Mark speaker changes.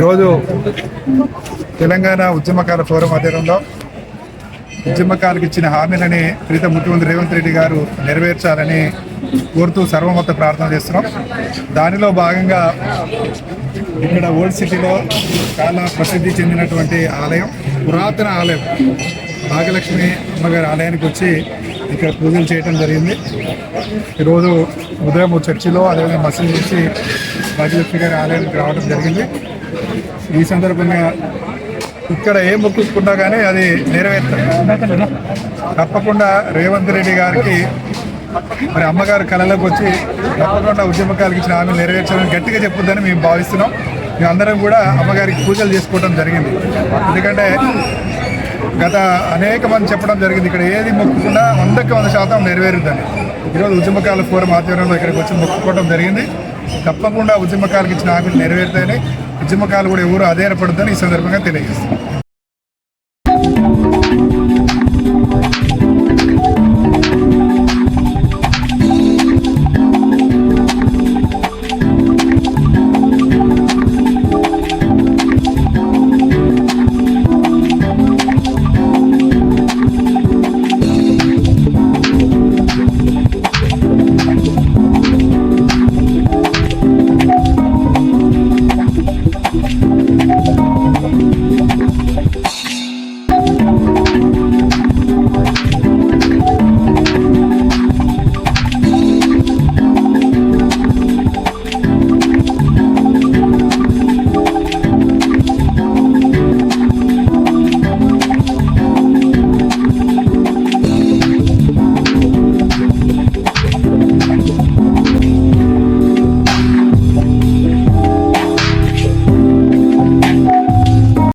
Speaker 1: ఈరోజు తెలంగాణ ఉద్యమకాల ఫోరం ఆధ్వర్యంలో ఉద్యమకాలకు ఇచ్చిన హామీలని ప్రీత ముఖ్యమంత్రి రేవంత్ రెడ్డి గారు నెరవేర్చాలని కోరుతూ సర్వమత ప్రార్థన చేస్తున్నాం. దానిలో భాగంగా ఇక్కడ ఓల్డ్ సిటీలో చాలా ప్రసిద్ధి చెందినటువంటి ఆలయం, పురాతన ఆలయం భాగ్యలక్ష్మి అమ్మగారి ఆలయానికి వచ్చి ఇక్కడ పూజలు చేయడం జరిగింది. ఈరోజు ఉదయం చర్చిలో అదేవిధంగా మసీదు నుంచి భాగ్యలక్ష్మి గారి ఆలయానికి రావడం జరిగింది. ఈ సందర్భంగా ఇక్కడ ఏ మొక్కుకున్నా కానీ అది నెరవేరుతుంది. తప్పకుండా రేవంత్ రెడ్డి గారికి మరి అమ్మగారు కళలోకి వచ్చి తప్పకుండా ఉద్యమకాలకు ఇచ్చిన హామీలు నెరవేర్చాలని గట్టిగా చెప్పుద్దని మేము భావిస్తున్నాం. మేమందరం కూడా అమ్మగారికి పూజలు చేసుకోవడం జరిగింది. ఎందుకంటే గత అనేక మంది చెప్పడం జరిగింది, ఇక్కడ ఏది మొక్కుకున్నా 100% నెరవేరుద్దని. ఈరోజు ఉద్యమకాల ఫోరం ఆధ్వర్యంలో ఇక్కడికి వచ్చి మొక్కుకోవడం జరిగింది. తప్పకుండా ఉద్యమకాలకు ఇచ్చిన హామీలు నెరవేరుతాయని, ఉద్యమకాలు కూడా ఎవరు అధైర్యపడద్దని ఈ సందర్భంగా తెలియజేస్తాం.